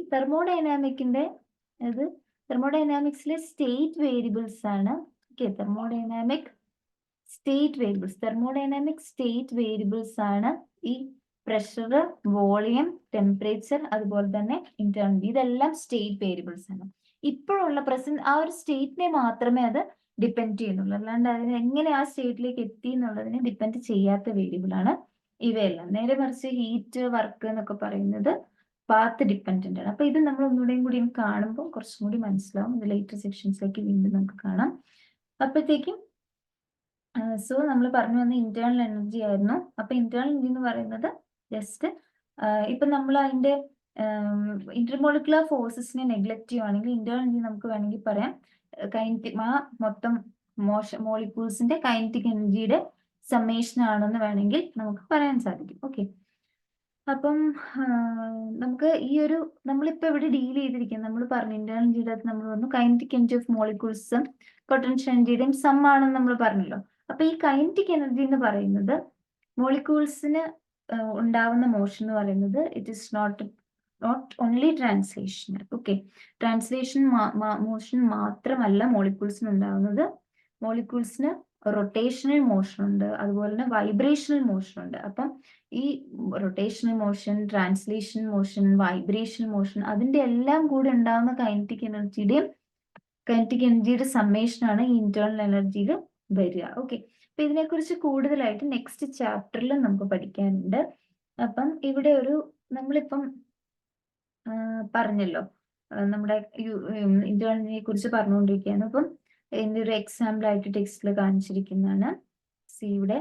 തെർമോഡൈനാമിക്സിലെ സ്റ്റേറ്റ് വേരിയബിൾസ് ആണ്. ഓക്കെ, തെർമോഡൈനാമിക് സ്റ്റേറ്റ് വേരിയബിൾസ് ആണ് ഈ പ്രഷർ, വോളിയം, ടെമ്പറേച്ചർ, അതുപോലെ തന്നെ ഇന്റേണൽ. ഇതെല്ലാം സ്റ്റേറ്റ് വേരിയബിൾസ് ആണ്. ഇപ്പോഴുള്ള പ്രസന്റ് ആ ഒരു സ്റ്റേറ്റിനെ മാത്രമേ അത് ഡിപ്പെൻഡ് ചെയ്യുന്നുള്ളൂ, അല്ലാണ്ട് അതിന് എങ്ങനെ ആ സ്റ്റേറ്റിലേക്ക് എത്തി എന്നുള്ളതിനെ ഡിപ്പെൻഡ് ചെയ്യാത്ത വേരിയബിൾ ആണ് ഇവയെല്ലാം. നേരെ മറിച്ച് ഹീറ്റ്, വർക്ക് എന്നൊക്കെ പറയുന്നത് പാത്ത് ഡിപ്പെൻഡന്റ് ആണ്. അപ്പൊ ഇത് നമ്മൾ ഒന്നുകൂടെയും കൂടി കാണുമ്പോൾ കുറച്ചും കൂടി മനസ്സിലാവും. ഇത് ലേറ്റർ സെക്ഷൻസിലേക്ക് വീണ്ടും നമുക്ക് കാണാം. അപ്പോഴത്തേക്കും സോ നമ്മൾ പറഞ്ഞു വന്ന ഇന്റേണൽ എനർജി ആയിരുന്നു. അപ്പൊ ഇന്റേണൽ എനർജി എന്ന് പറയുന്നത് ജസ്റ്റ് ഇപ്പൊ നമ്മൾ അതിന്റെ ഇന്റർമോളിക്കുലർ ഫോഴ്സസിനെ നെഗ്ലക്ട് ചെയ്യുവാണെങ്കിൽ ഇന്റേണൽ എനർജി നമുക്ക് വേണമെങ്കിൽ പറയാം കൈനറ്റിക് മൊത്തം മോളിക്യൂൾസിന്റെ കൈനറ്റിക് എനർജിയുടെ സമ്മേഷൻ ആണെന്ന് വേണമെങ്കിൽ നമുക്ക് പറയാൻ സാധിക്കും. ഓക്കെ, അപ്പം നമുക്ക് ഈ ഒരു നമ്മളിപ്പോ ഇവിടെ ഡീൽ ചെയ്തിരിക്കുന്നത്, നമ്മൾ പറഞ്ഞു ഇന്റേണൽ എനർജിയുടെ അകത്ത് നമ്മൾ പറഞ്ഞു കൈനറ്റിക് എനർജി ഓഫ് മോളിക്യൂൾസും പൊട്ടൻഷ്യൽ എനർജിയുടെയും സം ആണെന്ന് നമ്മൾ പറഞ്ഞല്ലോ. അപ്പൊ ഈ കൈനറ്റിക് എനർജി എന്ന് പറയുന്നത് മോളിക്യൂൾസിന് ഉണ്ടാവുന്ന മോഷൻ എന്ന് പറയുന്നത് it is not only translation. Okay, translation motion മാത്രമല്ല മോളിക്യൂൾസിന് ഉണ്ടാവുന്നത്. മോളിക്യൂൾസിന് റൊട്ടേഷണൽ മോഷൻ ഉണ്ട്, അതുപോലെ തന്നെ വൈബ്രേഷണൽ മോഷൻ ഉണ്ട്. അപ്പം ഈ rotational motion, translation motion, vibrational motion അതിന്റെ എല്ലാം കൂടെ ഉണ്ടാകുന്ന കൈനറ്റിക് എനർജിയുടെ സമ്മേഷൻ ആണ് ഈ ഇന്റേണൽ എനർജിയിൽ വരിക. ഓക്കെ, അപ്പൊ ഇതിനെക്കുറിച്ച് കൂടുതലായിട്ട് നെക്സ്റ്റ് ചാപ്റ്ററിൽ നമുക്ക് പഠിക്കാനുണ്ട്. അപ്പം ഇവിടെ നമ്മളിപ്പം പറഞ്ഞല്ലോ നമ്മുടെ ഇന്റേണലിനെ കുറിച്ച് പറഞ്ഞുകൊണ്ടിരിക്കുകയാണ്. അപ്പം ഇതിന്റെ ഒരു എക്സാമ്പിൾ ആയിട്ട് ടെക്സ്റ്റിൽ കാണിച്ചിരിക്കുന്നതാണ്. സി ഇവിടെ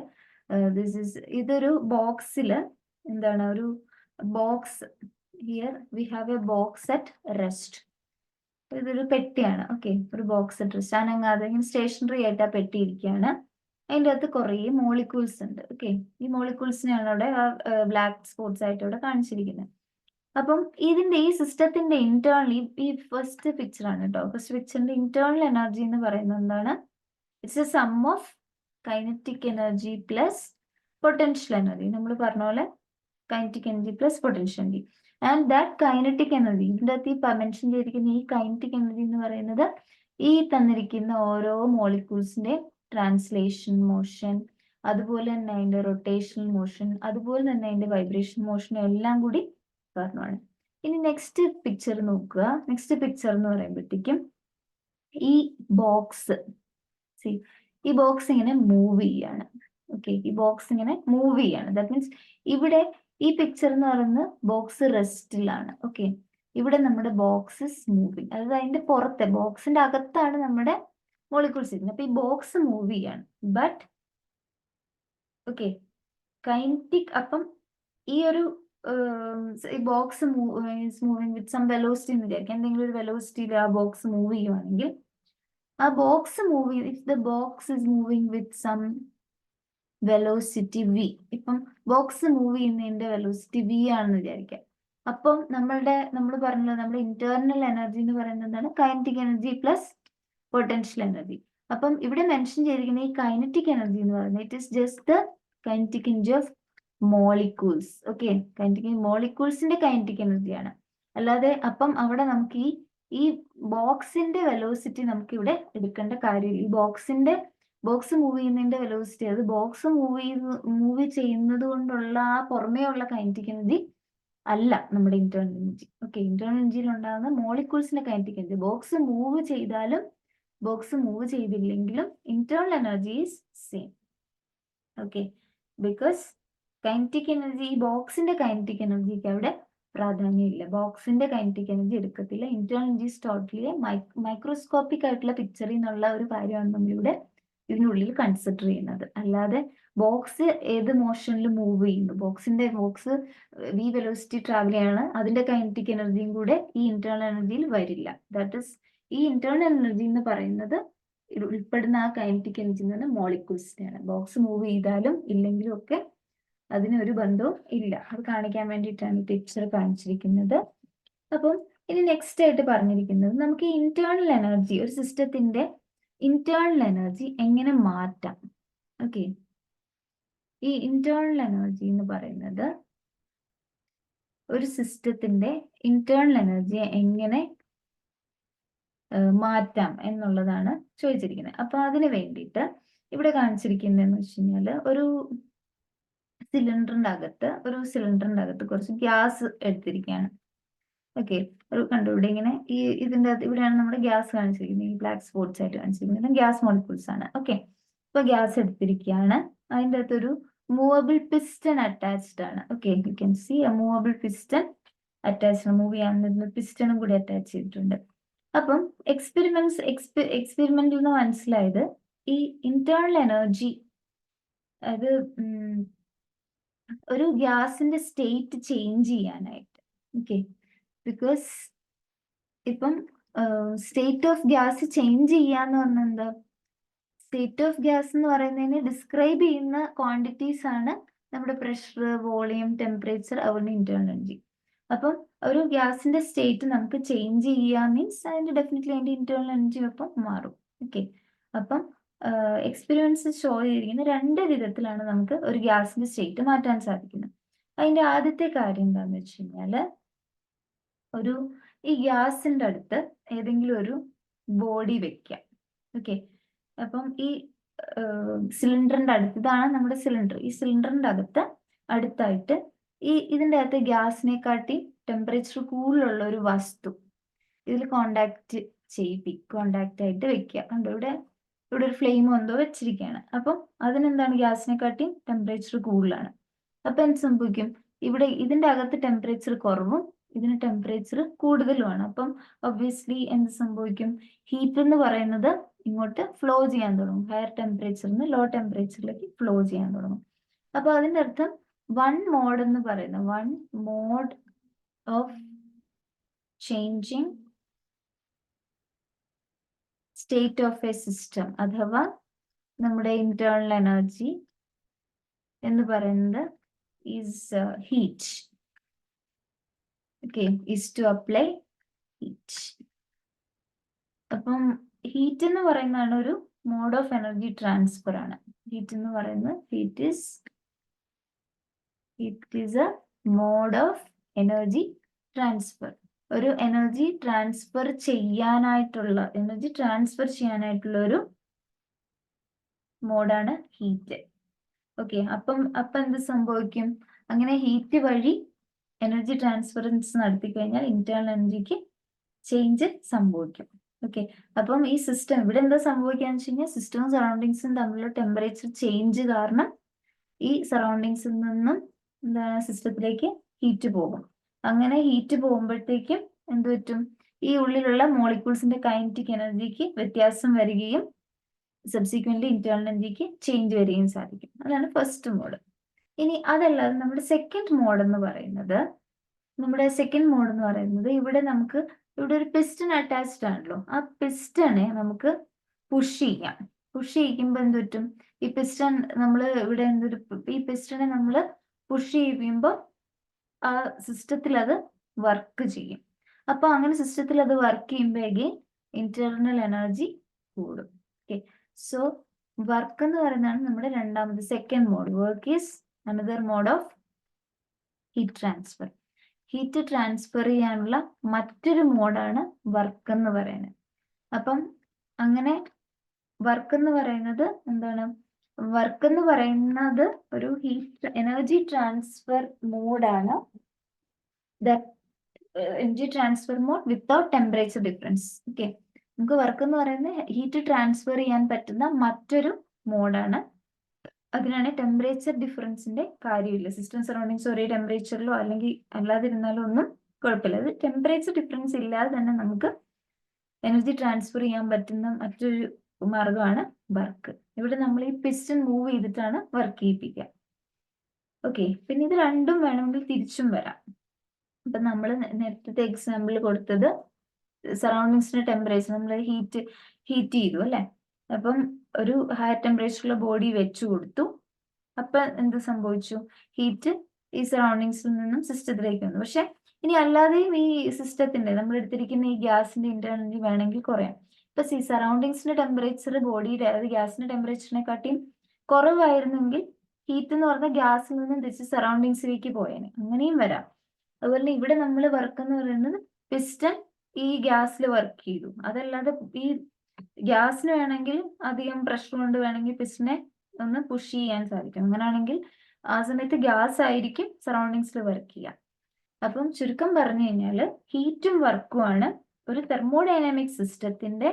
ഇതൊരു ബോക്സില് എന്താണ്, ഒരു box, here we have A box at rest. ഇതൊരു പെട്ടിയാണ്. ഓക്കെ, ഒരു ബോക്സ് അറ്റ് റെസ്റ്റ്, അനങ്ങാതെ ഇങ്ങനെ സ്റ്റേഷനറി ആയിട്ട് ആ പെട്ടി ഇരിക്കുകയാണ്. അതിൻ്റെ അകത്ത് കുറേ മോളിക്യൂൾസ് ഉണ്ട്. ഓക്കെ, ഈ മോളിക്യൂൾസിനെയാണ് അവിടെ ബ്ലാക്ക് സ്പോട്ട്സ് ആയിട്ട് ഇവിടെ കാണിച്ചിരിക്കുന്നത്. അപ്പം ഇതിന്റെ ഈ സിസ്റ്റത്തിന്റെ ഇന്റേണലി ഈ ഫസ്റ്റ് പിക്ചർ ആണ് കേട്ടോ. ഫസ്റ്റ് പിക്ചറിന്റെ ഇന്റേണൽ എനർജി എന്ന് പറയുന്നത് എന്താണ്? It's a sum of kinetic energy plus potential energy. നമ്മൾ പറഞ്ഞ പോലെ kinetic energy plus potential energy. And that kinetic energy, ഇതിൻ്റെ അകത്ത് ഈ മെൻഷൻ ചെയ്തിരിക്കുന്ന ഈ കൈനറ്റിക് എനർജി എന്ന് പറയുന്നത് ഈ തന്നിരിക്കുന്ന ഓരോ മോളിക്യൂൾസിന്റെ ട്രാൻസ്ലേഷൻ മോഷൻ, അതുപോലെ തന്നെ അതിന്റെ റൊട്ടേഷണൽ മോഷൻ, അതുപോലെ തന്നെ അതിന്റെ വൈബ്രേഷൻ മോഷൻ എല്ലാം കൂടി കാരണമാണ്. ഇനി നെക്സ്റ്റ് പിക്ചർ നോക്കുക. നെക്സ്റ്റ് പിക്ചർ എന്ന് പറയുമ്പോഴത്തേക്കും ഈ ബോക്സ്, ഈ ബോക്സ് ഇങ്ങനെ മൂവ് ചെയ്യാണ്. ഓക്കെ, ഈ ബോക്സ് ഇങ്ങനെ മൂവ് ചെയ്യാണ്. ദാറ്റ് മീൻസ് ഇവിടെ ഈ പിക്ചർ എന്ന് പറയുന്നത് ബോക്സ് റെസ്റ്റിലാണ്. ഓക്കെ, ഇവിടെ നമ്മുടെ ബോക്സ് ഇസ് മൂവിങ്, അതായത് അതിന്റെ പുറത്തെ ബോക്സിന്റെ അകത്താണ് നമ്മുടെ മോളിക്യൂൾസ് ഇരിക്കുന്നത്. അപ്പൊ ഈ ബോക്സ് മൂവ് ചെയ്യാണ്. ബട്ട് ഓക്കെ, കൈനറ്റിക്, അപ്പം ഈ ഒരു ഈ box moving with some velocity എന്ന് വിചാരിക്കാം. എന്തെങ്കിലും ഒരു വെലോസിറ്റിയിൽ ആ ബോക്സ് മൂവ് ചെയ്യുവാണെങ്കിൽ ആ box move, if the box is moving with some velocity V, ഇപ്പം ബോക്സ് മൂവ് ചെയ്യുന്നതിന്റെ വെലോസിറ്റി വി ആണെന്ന് വിചാരിക്കാം. അപ്പം നമ്മൾ പറഞ്ഞത് നമ്മുടെ ഇന്റേർണൽ എനർജി എന്ന് പറയുന്നത് എന്താണ്? Kinetic energy plus potential energy. അപ്പം ഇവിടെ മെൻഷൻ ചെയ്തിരിക്കുന്ന ഈ കൈനറ്റിക് എനർജി എന്ന് പറയുന്നത് it is just the kinetic energy of molecules. Okay, kinetic മോളിക്യൂൾസിന്റെ കൈനറ്റിക് എനർജിയാണ്. അല്ലാതെ അപ്പം അവിടെ നമുക്ക് ഈ ബോക്സിന്റെ വെലോസിറ്റി നമുക്ക് ഇവിടെ എടുക്കേണ്ട കാര്യമില്ല. ഈ ബോക്സ് മൂവ് ചെയ്യുന്നതിന്റെ വെലോസിറ്റി, അത് ബോക്സ് മൂവ് ചെയ്യുന്നത് കൊണ്ടുള്ള ആ പുറമേ ഉള്ള കൈനറ്റിക് എനർജി അല്ല നമ്മുടെ ഇന്റേണൽ എനർജി. ഓക്കെ, ഇന്റേണൽ എനർജിയിൽ ഉണ്ടാകുന്ന മോളിക്യൂൾസിന്റെ കൈനറ്റിക് എനർജി. ബോക്സ് മൂവ് ചെയ്താലും ബോക്സ് മൂവ് ചെയ്തില്ലെങ്കിലും internal energy is same. Okay, because kinetic energy, ഈ ബോക്സിന്റെ കൈനറ്റിക് എനർജിക്ക് അവിടെ പ്രാധാന്യമില്ല. ബോക്സിന്റെ കൈനറ്റിക് എനർജി എടുക്കത്തില്ല. ഇന്റേണൽ എനർജി ടോട്ടലി മൈക്രോസ്കോപ്പിക് ആയിട്ടുള്ള പിക്ചറിൽ നിന്നുള്ള ഒരു കാര്യമാണ് നമ്മളിവിടെ ഇതിനുള്ളിൽ കൺസിഡർ ചെയ്യുന്നത്. അല്ലാതെ ബോക്സ് ഏത് മോഷനിൽ മൂവ് ചെയ്യുന്നു, ബോക്സ് വി വെലോസിറ്റി ട്രാവൽ ചെയ്യാണ്, അതിന്റെ കൈനറ്റിക് എനർജിയും കൂടെ ഈ ഇന്റേണൽ എനർജിയിൽ വരില്ല. ദാറ്റ് ഇസ് ഈ ഇന്റേണൽ എനർജി എന്ന് പറയുന്നത് ഉൾപ്പെടുന്ന ആ കൈനറ്റിക് എനർജി എന്ന് പറഞ്ഞാൽ മോളിക്യൂൾസിനെയാണ്. ബോക്സ് മൂവ് ചെയ്താലും ഇല്ലെങ്കിലും ഒക്കെ അതിനൊരു ബന്ധവും ഇല്ല. അത് കാണിക്കാൻ വേണ്ടിയിട്ടാണ് ഈ പിക്ചർ കാണിച്ചിരിക്കുന്നത്. അപ്പം ഇനി നെക്സ്റ്റ് ആയിട്ട് പറഞ്ഞിരിക്കുന്നത് നമുക്ക് ഈ ഇന്റേണൽ എനർജി, ഒരു സിസ്റ്റത്തിന്റെ ഇന്റേണൽ എനർജി എങ്ങനെ മാറ്റാം. ഓക്കെ, ഈ ഇന്റേണൽ എനർജി എന്ന് പറയുന്നത് ഒരു സിസ്റ്റത്തിന്റെ ഇന്റേണൽ എനർജിയെ എങ്ങനെ മാറ്റാം എന്നുള്ളതാണ് ചോദിച്ചിരിക്കുന്നത്. അപ്പൊ അതിന് വേണ്ടിയിട്ട് ഇവിടെ കാണിച്ചിരിക്കുന്നതെന്ന് വെച്ച് കഴിഞ്ഞാൽ ഒരു സിലിണ്ടറിന്റെ അകത്ത് കുറച്ച് ഗ്യാസ് എടുത്തിരിക്കുകയാണ്. ഓക്കെ, ഒരു കണ്ടു ഇവിടെ ഇങ്ങനെ ഇതിന്റെ അകത്ത് ഇവിടെയാണ് നമ്മുടെ ഗ്യാസ് കാണിച്ചിരിക്കുന്നത്. ഈ ബ്ലാക്ക് സ്പോട്ട്സ് ആയിട്ട് കാണിച്ചിരിക്കുന്നത് ഗ്യാസ് മോളിക്യൂൾസ് ആണ്. ഓക്കെ, ഇപ്പൊ ഗ്യാസ് എടുത്തിരിക്കുകയാണ്. അതിൻ്റെ അകത്തൊരു മൂവബിൾ പിസ്റ്റൺ അറ്റാച്ച്ഡ് ആണ്. Okay, you can see A movable piston attached, move ചെയ്യാൻ പിസ്റ്റണും കൂടി അറ്റാച്ച് ചെയ്തിട്ടുണ്ട്. അപ്പം എക്സ്പെരിമെന്റിൽ നിന്ന് മനസ്സിലായത് ഈ ഇന്റേണൽ എനർജി, അത് ഒരു ഗ്യാസിന്റെ സ്റ്റേറ്റ് ചേഞ്ച് ചെയ്യാനായിട്ട്. ഓക്കെ, ബിക്കോസ് ഇപ്പം സ്റ്റേറ്റ് ഓഫ് ഗ്യാസ് ചേഞ്ച് ചെയ്യാന്ന് പറഞ്ഞാൽ എന്താ? സ്റ്റേറ്റ് ഓഫ് ഗ്യാസ് എന്ന് പറയുന്നതിന് ഡിസ്ക്രൈബ് ചെയ്യുന്ന ക്വാണ്ടിറ്റീസ് ആണ് നമ്മുടെ പ്രഷർ, വോളിയം, ടെമ്പറേച്ചർ, അതുപോലെ ഇന്റേണൽ എനർജി. അപ്പം ഒരു ഗ്യാസിന്റെ സ്റ്റേറ്റ് നമുക്ക് ചേഞ്ച് ചെയ്യുക മീൻസ് അതിന്റെ ഡെഫിനറ്റ്ലി അതിന്റെ ഇന്റേണൽ എനർജി ഒപ്പം മാറും. ഓക്കെ, അപ്പം എക്സ്പീരിയൻസ് ഷോ ചെയ്തിരിക്കുന്ന രണ്ട് വിധത്തിലാണ് നമുക്ക് ഒരു ഗ്യാസിന്റെ സ്റ്റേറ്റ് മാറ്റാൻ സാധിക്കുന്നത്. അതിന്റെ ആദ്യത്തെ കാര്യം എന്താണെന്ന് വെച്ച് കഴിഞ്ഞാൽ ഈ ഗ്യാസിന്റെ അടുത്ത് ഏതെങ്കിലും ഒരു ബോഡി വെക്കാം. ഓക്കെ, അപ്പം ഈ സിലിണ്ടറിന്റെ അടുത്ത്, ഇതാണ് നമ്മുടെ സിലിണ്ടർ. ഈ സിലിണ്ടറിന്റെ അടുത്തായിട്ട് ഇതിന്റെ അകത്ത് ഗ്യാസിനെക്കാട്ടി ടെമ്പറേച്ചർ കൂടുതലുള്ള ഒരു വസ്തു ഇതിൽ കോണ്ടാക്ട് ആയിട്ട് വെക്കുക. കണ്ടോ, ഇവിടെ ഒരു ഫ്ലെയിം എന്തോ വെച്ചിരിക്കുകയാണ്. അപ്പം അതിനെന്താണ്, ഗ്യാസിനെക്കാട്ടി ടെമ്പറേച്ചർ കൂടുതലാണ്. അപ്പൊ എന്ത് സംഭവിക്കും? ഇവിടെ ഇതിന്റെ അകത്ത് ടെമ്പറേച്ചർ കുറവും ഇതിന് ടെമ്പറേച്ചർ കൂടുതലുമാണ്. അപ്പം ഒബ്വിയസ്ലി എന്ത് സംഭവിക്കും? ഹീറ്റ് എന്ന് പറയുന്നത് ഇങ്ങോട്ട് ഫ്ലോ ചെയ്യാൻ തുടങ്ങും. ഹയർ ടെമ്പറേച്ചറിന് ലോ ടെമ്പറേച്ചറിലേക്ക് ഫ്ലോ ചെയ്യാൻ തുടങ്ങും. അപ്പൊ അതിന്റെ അർത്ഥം one mode of changing state of a system അഥവാ നമ്മുടെ ഇന്റേണൽ എനർജി എന്ന് പറയുന്നത് is heat. Okay, is to apply heat. അപ്പം ഹീറ്റ് എന്ന് പറയുന്നതാണ് ഒരു മോഡ് ഓഫ് എനർജി ട്രാൻസ്ഫർ ആണ്. ഹീറ്റ് എന്ന് പറയുന്നത് it is a mode of energy transfer. ഒരു എനർജി ട്രാൻസ്ഫർ ചെയ്യാനായിട്ടുള്ള ഒരു മോഡാണ് ഹീറ്റ്. ഓക്കെ, അപ്പം എന്ത് സംഭവിക്കും? അങ്ങനെ ഹീറ്റ് വഴി എനർജി ട്രാൻസ്ഫറൻസ് നടത്തി കഴിഞ്ഞാൽ ഇന്റേണൽ എനർജിക്ക് ചേഞ്ച് സംഭവിക്കും. ഓക്കെ, അപ്പം ഈ സിസ്റ്റം ഇവിടെ എന്താ സംഭവിക്കാന്ന് വെച്ച് കഴിഞ്ഞാൽ സിസ്റ്റവും സറൗണ്ടിങ്സും തമ്മിലുള്ള ടെമ്പറേച്ചർ ചേഞ്ച് കാരണം ഈ സറൗണ്ടിങ്സിൽ നിന്നും എന്താണ് സിസ്റ്റത്തിലേക്ക് ഹീറ്റ് പോകും. അങ്ങനെ ഹീറ്റ് പോകുമ്പോഴത്തേക്കും എന്ത് പറ്റും? ഈ ഉള്ളിലുള്ള മോളിക്യൂൾസിന്റെ കൈനറ്റിക് എനർജിക്ക് വ്യത്യാസം വരികയും സബ്സിക്വന്റ്ലി ഇന്റേണൽ എനർജിക്ക് ചേഞ്ച് വരികയും സാധിക്കും. അതാണ് ഫസ്റ്റ് മോഡ്. ഇനി അതല്ലാതെ നമ്മുടെ സെക്കൻഡ് മോഡ് എന്ന് പറയുന്നത് ഇവിടെ ഒരു പിസ്റ്റൺ അറ്റാച്ച്ഡ് ആണല്ലോ. ആ പിസ്റ്റണെ നമുക്ക് പുഷ് ചെയ്യാം. പുഷ് ചെയ്യിക്കുമ്പോൾ എന്ത് പറ്റും? ഈ പിസ്റ്റൺ ഈ പിസ്റ്റണെ നമ്മൾ പുഷ് ചെയ്യുമ്പോൾ ആ സിസ്റ്റത്തിൽ അത് വർക്ക് ചെയ്യും. അപ്പൊ അങ്ങനെ സിസ്റ്റത്തിൽ അത് വർക്ക് ചെയ്യുമ്പോഴേക്ക് ഇന്റേണൽ എനർജി കൂടും. ഓക്കെ, സോ വർക്ക് എന്ന് പറയുന്നതാണ് നമ്മുടെ രണ്ടാമത് second mode. Work is another mode of heat transfer. Heat transfer ചെയ്യാനുള്ള മറ്റൊരു മോഡാണ് വർക്ക് എന്ന് പറയുന്നത്. അപ്പം അങ്ങനെ വർക്ക് എന്ന് പറയുന്നത് എന്താണ്? വർക്ക് എന്ന് പറയുന്നത് ഒരു ഹീറ്റ് എനർജി ട്രാൻസ്ഫർ മോഡാണ്. Energy transfer mode without temperature difference. Okay, നമുക്ക് വർക്ക് എന്ന് പറയുന്നത് ഹീറ്റ് ട്രാൻസ്ഫർ ചെയ്യാൻ പറ്റുന്ന മറ്റൊരു മോഡാണ്. അതിനാണ് ടെമ്പറേച്ചർ ഡിഫറൻസിന്റെ കാര്യമില്ല. സിസ്റ്റം സറൗണ്ടിങ്സ് ഒരേ ടെമ്പറേച്ചറിലോ അല്ലെങ്കിൽ അല്ലാതിരുന്നാലോ ഒന്നും കുഴപ്പമില്ല. അത് ടെമ്പറേച്ചർ ഡിഫറൻസ് ഇല്ലാതെ തന്നെ നമുക്ക് എനർജി ട്രാൻസ്ഫർ ചെയ്യാൻ പറ്റുന്ന മറ്റൊരു മാർഗമാണ് വർക്ക്. ഇവിടെ നമ്മൾ ഈ പിസ്റ്റൺ മൂവ് ചെയ്തിട്ടാണ് വർക്ക് ചെയ്യിപ്പിക്കുക. ഓക്കെ, പിന്നെ ഇത് രണ്ടും വേണമെങ്കിൽ തിരിച്ചും വരാം. അപ്പൊ നമ്മൾ നേരത്തെ എക്സാമ്പിൾ കൊടുത്തത് സറൗണ്ടിങ്സിന്റെ ടെമ്പറേച്ചർ നമ്മൾ ഹീറ്റ് ചെയ്തു അല്ലെ. അപ്പം ഒരു ഹയർ ടെമ്പറേച്ചറുള്ള ബോഡി വെച്ചു കൊടുത്തു. അപ്പൊ എന്ത് സംഭവിച്ചു? ഹീറ്റ് ഈ സറൗണ്ടിങ്സിൽ നിന്നും സിസ്റ്റത്തിലേക്ക് വന്നു. പക്ഷെ ഇനി അല്ലാതെയും ഈ സിസ്റ്റത്തിന്റെ നമ്മൾ എടുത്തിരിക്കുന്ന ഈ ഗ്യാസിന്റെ ഇന്റേണൽ വേണമെങ്കിൽ കുറയാം. ഇപ്പൊ സറൗണ്ടിങ്സിന്റെ ടെമ്പറേച്ചർ ബോഡിയുടെ അതായത് ഗ്യാസിന്റെ ടെമ്പറേച്ചറിനെക്കാട്ടിയും കുറവായിരുന്നെങ്കിൽ ഹീറ്റ് എന്ന് പറഞ്ഞാൽ ഗ്യാസിൽ നിന്നും തിരിച്ച് സറൗണ്ടിങ്സിലേക്ക് പോയേനെ. അങ്ങനെയും വരാം. അതുപോലെ ഇവിടെ നമ്മൾ വർക്ക് എന്ന് പറയുന്നത് പിസ്റ്റൺ ഈ ഗ്യാസിൽ വർക്ക് ചെയ്തു. അതല്ലാതെ ഈ ഗ്യാസിന് വേണമെങ്കിൽ അധികം പ്രഷർ കൊണ്ട് വേണമെങ്കിൽ പിസ്റ്റനെ ഒന്ന് പുഷ് ചെയ്യാൻ സാധിക്കും. അങ്ങനെയാണെങ്കിൽ ആ സമയത്ത് ഗ്യാസ് ആയിരിക്കും സറൗണ്ടിങ്സിൽ വർക്ക് ചെയ്യുക. അപ്പം ചുരുക്കം പറഞ്ഞു കഴിഞ്ഞാൽ ഹീറ്റും വർക്കുമാണ് ഒരു തെർമോഡൈനാമിക് സിസ്റ്റത്തിന്റെ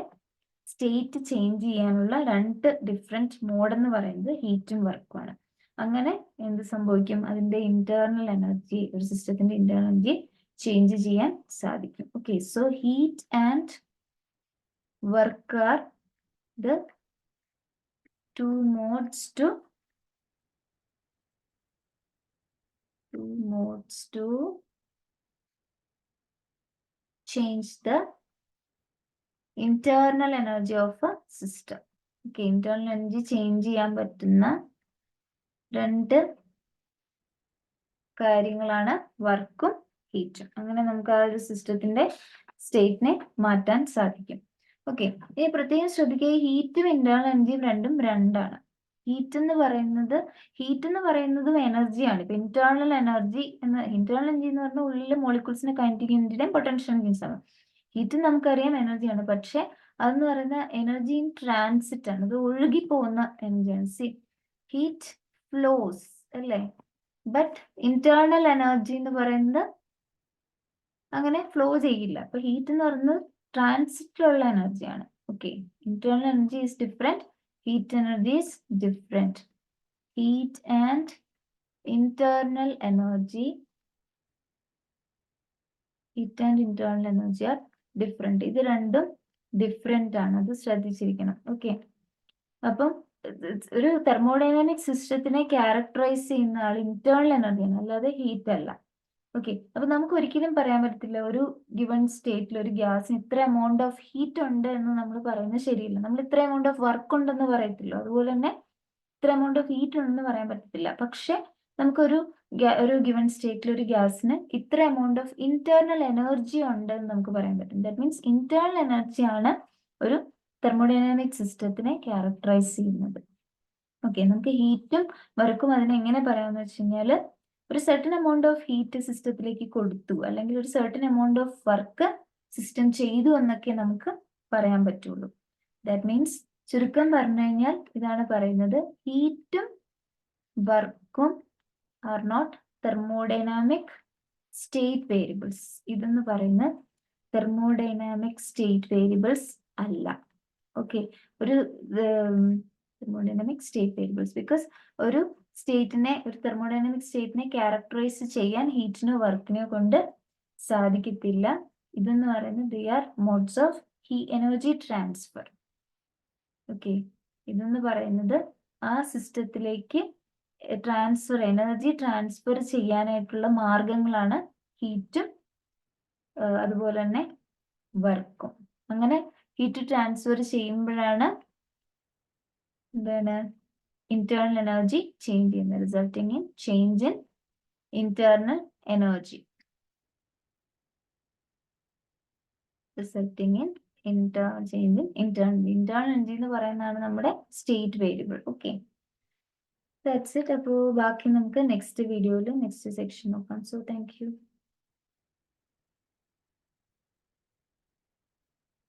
സ്റ്റേറ്റ് ചേഞ്ച് ചെയ്യാനുള്ള രണ്ട് ഡിഫറെന്റ് മോഡ് എന്ന് പറയുന്നത് ഹീറ്റും വർക്കുമാണ്. അങ്ങനെ എന്ത് സംഭവിക്കും? അതിന്റെ ഇന്റേണൽ എനർജി, ഒരു സിസ്റ്റത്തിന്റെ ഇന്റേണൽ എനർജി ചേഞ്ച് ചെയ്യാൻ സാധിക്കും. Okay, so heat and work are the two modes to change the internal energy of a system. Okay, internal energy change ചെയ്യാൻ പറ്റുന്ന രണ്ട് കാര്യങ്ങളാണ് വർക്കും ഹീറ്റും. അങ്ങനെ നമുക്ക് ആ ഒരു സിസ്റ്റത്തിന്റെ സ്റ്റേറ്റിനെ മാറ്റാൻ സാധിക്കും. ഓക്കെ, ഇനി പ്രത്യേകം ശ്രദ്ധിക്കുക, ഹീറ്റും ഇന്റേണൽ എനർജിയും രണ്ടും രണ്ടാണ്. ഹീറ്റ് എന്ന് പറയുന്നതും എനർജിയാണ്. ഇപ്പൊ ഇന്റേണൽ എനർജി എന്ന് പറഞ്ഞാൽ ഉള്ളിലെ മോളിക്യൂൾസിന്റെ കൈനറ്റിക് എനർജിയുടെയും പൊട്ടൻഷ്യൽ എനർജീസ് ആണ്. ഹീറ്റ് നമുക്കറിയാം എനർജിയാണ്, പക്ഷെ അതെന്ന് പറയുന്ന എനർജി ഇൻ ട്രാൻസിറ്റ് ആണ്. അത് ഒഴുകി പോകുന്ന എനർജിയാണ്. സി, ഹീറ്റ് ഫ്ലോസ് അല്ലേ, ബട്ട് ഇന്റേണൽ എനർജി എന്ന് പറയുന്നത് അങ്ങനെ ഫ്ലോ ചെയ്യില്ല. അപ്പൊ ഹീറ്റ് എന്ന് പറയുന്നത് ട്രാൻസിറ്റിലുള്ള എനർജിയാണ്. Okay, internal energy is different, heat energy is different. Heat and internal energy are different. ഇത് രണ്ടും ഡിഫറെന്റ് ആണ്, അത് ശ്രദ്ധിച്ചിരിക്കണം. ഓക്കെ, അപ്പം ഒരു തെർമോഡൈനാമിക് സിസ്റ്റത്തിനെ ക്യാരക്ടറൈസ് ചെയ്യുന്ന ആൾ ഇന്റേണൽ എനർജിയാണ്, അല്ലാതെ ഹീറ്റ് അല്ല. ഓക്കെ, അപ്പൊ നമുക്ക് ഒരിക്കലും പറയാൻ പറ്റത്തില്ല ഒരു ഗിവൺ സ്റ്റേറ്റിൽ ഒരു ഗ്യാസിന് ഇത്ര എമൗണ്ട് ഓഫ് ഹീറ്റ് ഉണ്ട് എന്ന് നമ്മൾ പറയുന്നത് ശരിയില്ല. നമ്മൾ ഇത്ര എമൗണ്ട് ഓഫ് വർക്ക് ഉണ്ടെന്ന് പറയത്തില്ല. അതുപോലെ തന്നെ ഇത്ര എമൗണ്ട് ഓഫ് ഹീറ്റ് ഉണ്ടെന്ന് പറയാൻ പറ്റത്തില്ല. പക്ഷെ നമുക്കൊരു ഒരു ഗിവൺ സ്റ്റേറ്റിൽ ഒരു ഗ്യാസിന് ഇത്ര എമൗണ്ട് ഓഫ് ഇന്റേർണൽ എനർജി ഉണ്ട് എന്ന് നമുക്ക് പറയാൻ പറ്റും. ദാറ്റ് മീൻസ് ഇന്റേണൽ എനർജി ആണ് ഒരു തെർമോഡൈനാമിക് സിസ്റ്റത്തിനെ ക്യാരക്ടറൈസ് ചെയ്യുന്നത്. ഓക്കെ, നമുക്ക് ഹീറ്റും വർക്കും അതിനെ എങ്ങനെ പറയാമെന്ന് വെച്ച് കഴിഞ്ഞാൽ ഒരു സെർട്ടൻ എമൗണ്ട് ഓഫ് ഹീറ്റ് സിസ്റ്റത്തിലേക്ക് കൊടുത്തു അല്ലെങ്കിൽ ഒരു certain amount of work system ചെയ്തു എന്നൊക്കെ നമുക്ക് പറയാൻ പറ്റുള്ളൂ. ദാറ്റ് മീൻസ് ചുരുക്കം പറഞ്ഞു കഴിഞ്ഞാൽ ഇതാണ് പറയുന്നത്, ഹീറ്റും വർക്കും are not thermodynamic state variables. ഇതെന്ന് പറയുന്നത് തെർമോഡൈനാമിക് സ്റ്റേറ്റ് വേരിയബിൾസ് അല്ല. ഓക്കെ, ഒരു തെർമോഡൈനാമിക് സ്റ്റേറ്റ് വേരിയബിൾസ് ബിക്കോസ് ഒരു സ്റ്റേറ്റിനെ, ഒരു തെർമോഡൈനാമിക് സ്റ്റേറ്റിനെ ക്യാരക്ടറൈസ് ചെയ്യാൻ ഹീറ്റിനോ വർക്കിനോ കൊണ്ട് സാധിക്കത്തില്ല. ഇതെന്ന് പറയുന്നത് they are modes of energy transfer. Okay, ഇതെന്ന് പറയുന്നത് ആ സിസ്റ്റത്തിലേക്ക് എനർജി ട്രാൻസ്ഫർ ചെയ്യാനായിട്ടുള്ള മാർഗങ്ങളാണ് ഹീറ്റും അതുപോലെ തന്നെ വർക്കും. അങ്ങനെ ഹീറ്റ് ട്രാൻസ്ഫർ ചെയ്യുമ്പോഴാണ് എന്താണ് internal energy change in resulting in change in internal energy, resulting in change in internal energy എന്ന് പറയുന്നതാണ് നമ്മുടെ state variable. Okay, that's it. അപ്പോൾ ബാക്കി നമുക്ക് നെക്സ്റ്റ് വീഡിയോയിൽ നെക്സ്റ്റ് സെക്ഷൻ നോക്കാം. So thank you.